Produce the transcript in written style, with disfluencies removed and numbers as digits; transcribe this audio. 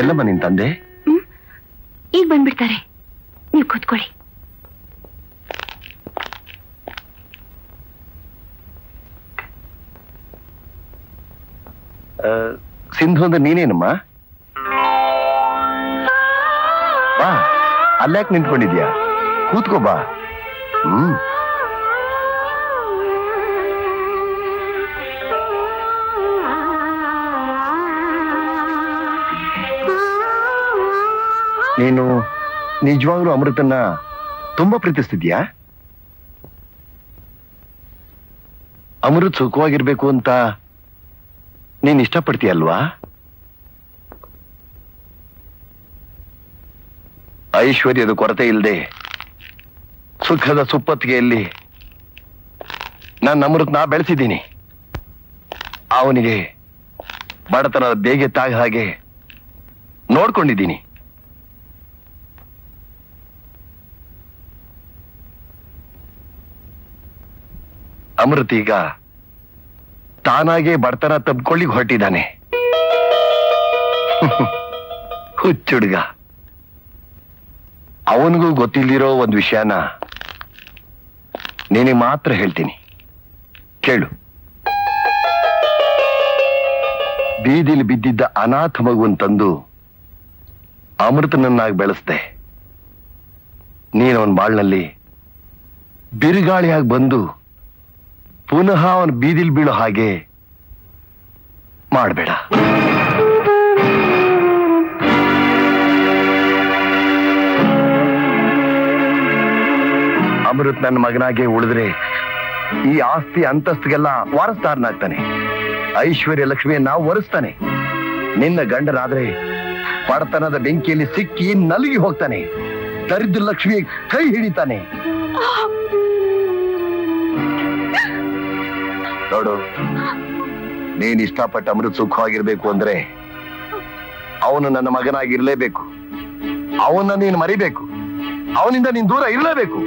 ಎಲ್ಲಮ್ಮ ನಿನ್ ತಂದೆ? ಈಗ ಬಂದ್ಬಿಡ್ತಾರೆ, ನೀವು ಕೂತ್ಕೊಳ್ಳಿ. ಸಿಂಧು ಅಂದ್ರೆ ನೀನೇನಮ್ಮ? ಬಾ, ಅಲ್ಲ್ಯಾಕೆ ನಿಂತ್ಕೊಂಡಿದ್ಯಾ? ಕೂತ್ಕೋ ಬಾ. ನೀನು ನಿಜವಾಗ್ಲೂ ಅಮೃತನ್ನ ತುಂಬಾ ಪ್ರೀತಿಸ್ತಿದ್ಯಾ? ಅಮೃತ್ ಸುಖವಾಗಿರ್ಬೇಕು ಅಂತ ನೀನ್ ಇಷ್ಟಪಡ್ತೀಯಲ್ವಾ? ಐಶ್ವರ್ಯದ ಕೊರತೆ ಇಲ್ಲದೆ ಸುಖದ ಸುಪ್ಪತ್ತಿಗೆಯಲ್ಲಿ ನಾನು ಅಮೃತ್ನ ಬೆಳೆಸಿದ್ದೀನಿ. ಅವನಿಗೆ ಬಡತನದ ಬೇಗೆ ತಾಗ ಹಾಗೆ ನೋಡ್ಕೊಂಡಿದ್ದೀನಿ. ಅಮೃತ್ ಈಗ ತಾನಾಗೆ ಬಡತನ ತಬ್ಕೊಳ್ಳಿಕ್ ಹೊರಟಿದ್ದಾನೆ. ಹುಚ್ಚುಡ್ಗ. ಅವನಿಗೂ ಗೊತ್ತಿಲ್ದಿರೋ ಒಂದು ವಿಷಯನ ನಿನಗೆ ಮಾತ್ರ ಹೇಳ್ತೀನಿ, ಕೇಳು. ಬೀದಿಲಿ ಬಿದ್ದಿದ್ದ ಅನಾಥ ಮಗುವನ್ ತಂದು ಅಮೃತನನ್ನಾಗಿ ಬೆಳೆಸ್ದೆ. ನೀನವನ್ ಬಾಳ್ನಲ್ಲಿ ಬಿರುಗಾಳಿಯಾಗಿ ಬಂದು ಪುನಃ ಅವನ ಬೀದಿಲ್ ಬೀಳೋ ಹಾಗೆ ಮಾಡಬೇಡ. ಅಮೃತ್ ನನ್ನ ಮಗನಾಗೆ ಉಳಿದ್ರೆ ಈ ಆಸ್ತಿ ಅಂತಸ್ತಿಗೆಲ್ಲ ವಾರಸ್ದಾರನಾಗ್ತಾನೆ. ಐಶ್ವರ್ಯ ಲಕ್ಷ್ಮಿಯನ್ನ ಒರೆಸ್ತಾನೆ. ನಿನ್ನ ಗಂಡನಾದ್ರೆ ಬಡತನದ ಬೆಂಕಿಯಲ್ಲಿ ಸಿಕ್ಕಿ ನಲುಗಿ ಹೋಗ್ತಾನೆ. ದರಿದ್ರ ಲಕ್ಷ್ಮಿ ಕೈ ಹಿಡಿತಾನೆ. ನೋಡು, ನೀನ್ ಇಷ್ಟಪಟ್ಟ ಅಮೃತ್ ಸುಖವಾಗಿರ್ಬೇಕು ಅಂದ್ರೆ ಅವನು ನನ್ನ ಮಗನಾಗಿರ್ಲೇಬೇಕು. ಅವನ್ನ ನೀನ್ ಮರಿಬೇಕು. ಅವನಿಂದ ನೀನ್ ದೂರ ಇರಲೇಬೇಕು.